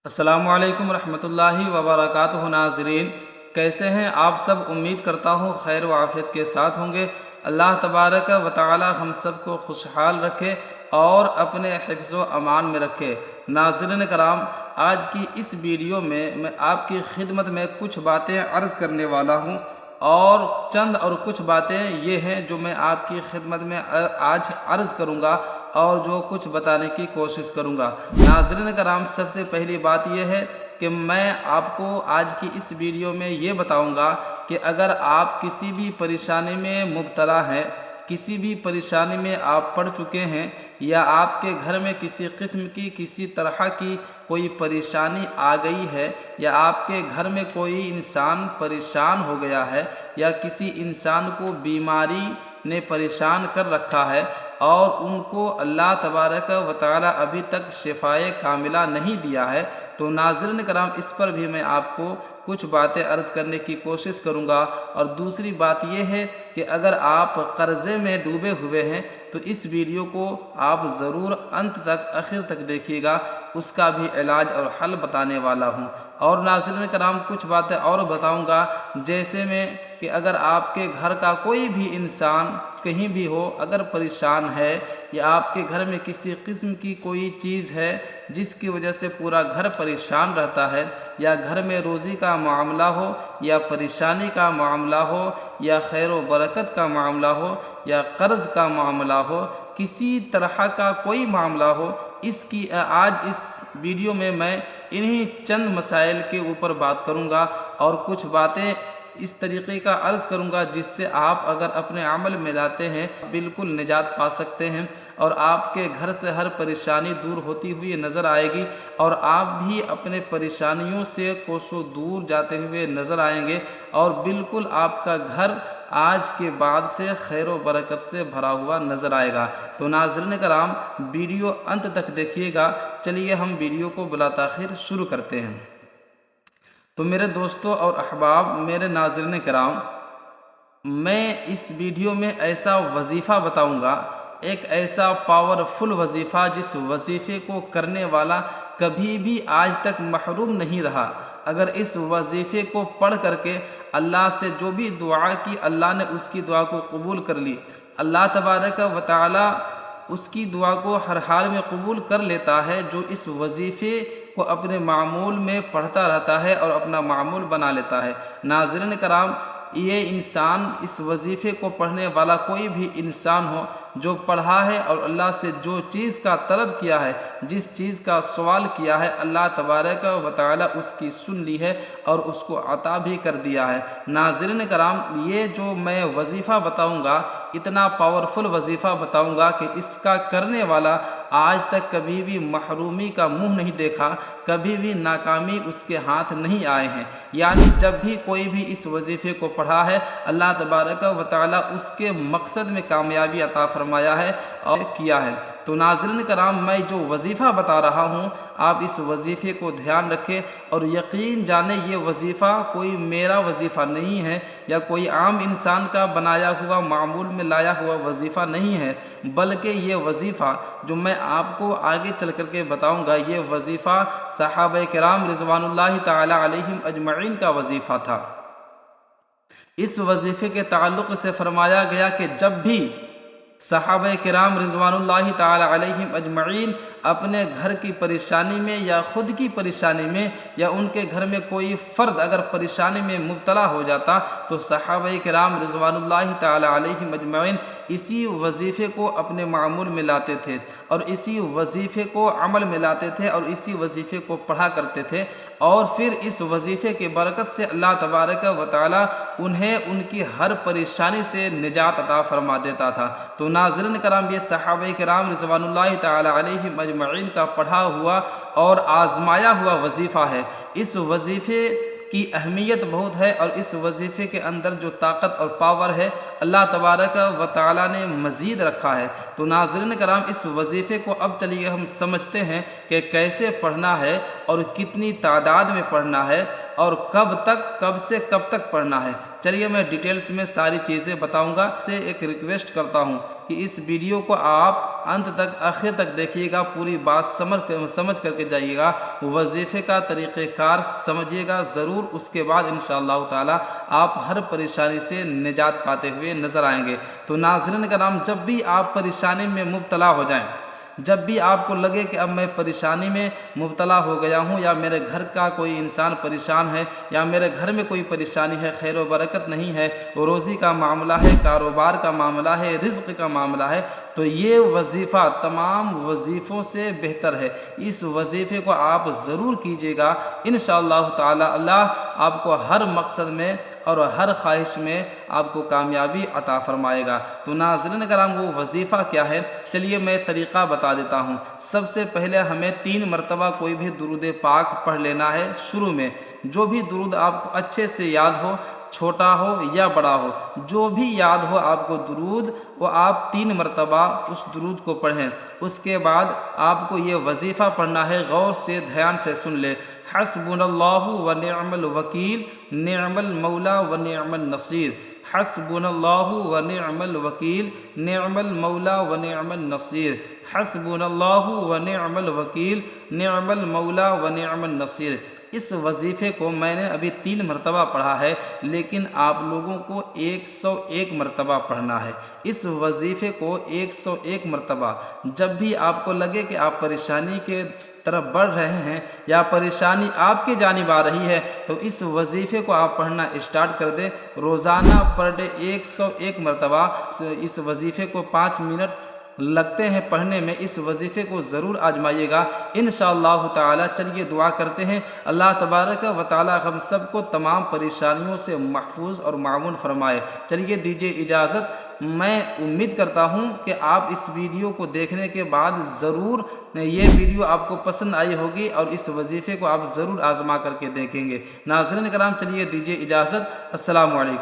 السلام علیکم ورحمۃ اللہ وبرکاتہ ناظرین، کیسے ہیں آپ سب؟ امید کرتا ہوں خیر و عافیت کے ساتھ ہوں گے۔ اللہ تبارک و تعالی ہم سب کو خوشحال رکھے اور اپنے حفظ و امان میں رکھے۔ ناظرین کرام، آج کی اس ویڈیو میں آپ کی خدمت میں کچھ باتیں عرض کرنے والا ہوں، اور کچھ باتیں یہ ہیں جو میں آپ کی خدمت میں آج عرض کروں گا اور جو کچھ بتانے کی کوشش کروں گا۔ ناظرین کرام، سب سے پہلی بات یہ ہے کہ میں آپ کو آج کی اس ویڈیو میں یہ بتاؤں گا کہ اگر آپ کسی بھی پریشانی میں مبتلا ہیں، کسی بھی پریشانی میں آپ پڑ چکے ہیں، یا آپ کے گھر میں کسی قسم کی کسی طرح کی کوئی پریشانی آ گئی ہے، یا آپ کے گھر میں کوئی انسان پریشان ہو گیا ہے، یا کسی انسان کو بیماری نے پریشان کر رکھا ہے اور ان کو اللہ تبارک و تعالی ابھی تک شفائے کاملہ نہیں دیا ہے، تو ناظرین کرام اس پر بھی میں آپ کو کچھ باتیں عرض کرنے کی کوشش کروں گا۔ اور دوسری بات یہ ہے کہ اگر آپ قرضے میں ڈوبے ہوئے ہیں تو اس ویڈیو کو آپ ضرور انت تک، آخر تک دیکھیے گا، اس کا بھی علاج اور حل بتانے والا ہوں۔ اور ناظرین کرام، کچھ باتیں اور بتاؤں گا، جیسے میں کہ اگر آپ کے گھر کا کوئی بھی انسان کہیں بھی ہو، اگر پریشان ہے، یا آپ کے گھر میں کسی قسم کی کوئی چیز ہے جس کی وجہ سے پورا گھر پریشان رہتا ہے، یا گھر میں روزی کا معاملہ ہو، یا پریشانی کا معاملہ ہو، یا خیر و برکت کا معاملہ ہو، یا قرض کا معاملہ ہو، کسی طرح کا کوئی معاملہ ہو، آج اس ویڈیو میں انہی چند مسائل کے اوپر بات کروں گا، اور کچھ باتیں اس طریقے کا عرض کروں گا جس سے آپ اگر اپنے عمل میں لاتے ہیں بالکل نجات پا سکتے ہیں، اور آپ کے گھر سے ہر پریشانی دور ہوتی ہوئی نظر آئے گی، اور آپ بھی اپنے پریشانیوں سے کوسوں دور جاتے ہوئے نظر آئیں گے، اور بالکل آپ کا گھر آج کے بعد سے خیر و برکت سے بھرا ہوا نظر آئے گا۔ تو ناظرین کرام، ویڈیو انت تک دیکھیے گا۔ چلیے ہم ویڈیو کو بلا تاخیر شروع کرتے ہیں۔ تو میرے دوستوں اور احباب، میرے ناظرین کرام، میں اس ویڈیو میں ایسا وظیفہ بتاؤں گا، ایک ایسا پاورفل وظیفہ جس وظیفے کو کرنے والا کبھی بھی آج تک محروم نہیں رہا۔ اگر اس وظیفے کو پڑھ کر کے اللہ سے جو بھی دعا کی، اللہ نے اس کی دعا کو قبول کر لی۔ اللہ تبارک و تعالی اس کی دعا کو ہر حال میں قبول کر لیتا ہے جو اس وظیفے کو اپنے معمول میں پڑھتا رہتا ہے اور اپنا معمول بنا لیتا ہے۔ ناظرین کرام، یہ انسان، اس وظیفے کو پڑھنے والا کوئی بھی انسان ہو جو پڑھا ہے اور اللہ سے جو چیز کا طلب کیا ہے، جس چیز کا سوال کیا ہے، اللہ تبارک و تعالی اس کی سن لی ہے اور اس کو عطا بھی کر دیا ہے۔ ناظرین کرام، یہ جو میں وظیفہ بتاؤں گا، اتنا پاورفل وظیفہ بتاؤں گا کہ اس کا کرنے والا آج تک کبھی بھی محرومی کا منہ نہیں دیکھا، کبھی بھی ناکامی اس کے ہاتھ نہیں آئے ہیں۔ یعنی جب بھی کوئی بھی اس وظیفے کو پڑھا ہے، اللہ تبارک و تعالی اس کے مقصد میں کامیابی عطا فرمایا ہے اور کیا ہے۔ تو ناظرین کرام، میں جو وظیفہ بتا رہا ہوں، آپ اس وظیفے کو دھیان رکھیں اور یقین جانیں یہ وظیفہ کوئی میرا وظیفہ نہیں ہے، یا کوئی عام انسان کا بنایا ہوا، معمول میں لایا ہوا وظیفہ نہیں ہے، بلکہ یہ وظیفہ جو میں آپ کو آگے چل کر کے بتاؤں گا، یہ وظیفہ صحابہ کرام رضوان اللہ تعالی علیہم اجمعین کا وظیفہ تھا۔ اس وظیفے کے تعلق سے فرمایا گیا کہ جب بھی صحابہ کرام رضوان اللہ تعالی علیہم اجمعین اپنے گھر کی پریشانی میں، یا خود کی پریشانی میں، یا ان کے گھر میں کوئی فرد اگر پریشانی میں مبتلا ہو جاتا، تو صحابہ کرام رضوان اللہ تعالی علیہم اجمعین اسی وظیفے کو اپنے معمول میں لاتے تھے، اور اسی وظیفے کو عمل میں لاتے تھے، اور اسی وظیفے کو پڑھا کرتے تھے، اور پھر اس وظیفے کی برکت سے اللہ تبارک و تعالی انہیں ان کی ہر پریشانی سے نجات عطا فرما دیتا تھا۔ تو ناظرین کرام، یہ صحابہ کرام رضوان اللہ تعالی علیہم اجمعین کا پڑھا ہوا اور آزمایا ہوا وظیفہ ہے۔ اس وظیفے کی اہمیت بہت ہے، اور اس وظیفے کے اندر جو طاقت اور پاور ہے، اللہ تبارک و تعالی نے مزید رکھا ہے۔ تو ناظرین کرام، اس وظیفے کو اب چلیے ہم سمجھتے ہیں کہ کیسے پڑھنا ہے، اور کتنی تعداد میں پڑھنا ہے، اور کب سے کب تک پڑھنا ہے۔ چلیے میں ڈیٹیلز میں ساری چیزیں بتاؤں گا۔ سے ایک ریکویسٹ کرتا ہوں کہ اس ویڈیو کو آپ انت تک آخر تک دیکھیے گا، پوری بات سمجھ کر کے جائیے گا، وظیفے کا طریقہ کار سمجھیے گا ضرور، اس کے بعد انشاءاللہ تعالی آپ ہر پریشانی سے نجات پاتے ہوئے نظر آئیں گے۔ تو ناظرین کرام، جب بھی آپ پریشانی میں مبتلا ہو جائیں، جب بھی آپ کو لگے کہ اب میں پریشانی میں مبتلا ہو گیا ہوں، یا میرے گھر کا کوئی انسان پریشان ہے، یا میرے گھر میں کوئی پریشانی ہے، خیر و برکت نہیں ہے، روزی کا معاملہ ہے، کاروبار کا معاملہ ہے، رزق کا معاملہ ہے، تو یہ وظیفہ تمام وظیفوں سے بہتر ہے۔ اس وظیفے کو آپ ضرور کیجیے گا، انشاءاللہ تعالی اللہ آپ کو ہر مقصد میں اور ہر خواہش میں آپ کو کامیابی عطا فرمائے گا۔ تو ناظرین کرام، وہ وظیفہ کیا ہے؟ چلیے میں طریقہ بتا دیتا ہوں۔ سب سے پہلے ہمیں 3 مرتبہ کوئی بھی درود پاک پڑھ لینا ہے شروع میں۔ جو بھی درود آپ کو اچھے سے یاد ہو، چھوٹا ہو یا بڑا ہو، جو بھی یاد ہو آپ کو درود، وہ آپ 3 مرتبہ اس درود کو پڑھیں۔ اس کے بعد آپ کو یہ وظیفہ پڑھنا ہے، غور سے دھیان سے سن لے۔ حسبنا اللہ و نعم الوکیل، نعم المولا و نعم النصیر۔ حسبنا اللہ و نعم الوکیل، نعم المولا و نعم النصیر۔ حسبنا اللہ و نعم الوکیل، نعم المولا و نعم النصیر۔ اس وظیفے کو میں نے ابھی 3 مرتبہ پڑھا ہے، لیکن آپ لوگوں کو 101 مرتبہ پڑھنا ہے۔ اس وظیفے کو 101 مرتبہ، جب بھی آپ کو لگے کہ آپ پریشانی کے طرف بڑھ رہے ہیں یا پریشانی آپ کی جانب آ رہی ہے، تو اس وظیفے کو آپ پڑھنا اسٹارٹ کر دیں۔ روزانہ پر ڈے 101 مرتبہ اس وظیفے کو 5 منٹ لگتے ہیں پڑھنے میں، اس وظیفے کو ضرور آزمائیے گا انشاءاللہ تعالی۔ چلیے دعا کرتے ہیں، اللہ تبارک و تعالی ہم سب کو تمام پریشانیوں سے محفوظ اور معمون فرمائے۔ چلیے دیجیے اجازت، میں امید کرتا ہوں کہ آپ اس ویڈیو کو دیکھنے کے بعد ضرور یہ ویڈیو آپ کو پسند آئی ہوگی اور اس وظیفے کو آپ ضرور آزما کر کے دیکھیں گے۔ ناظرین کرام، چلیے دیجیے اجازت، السلام علیکم۔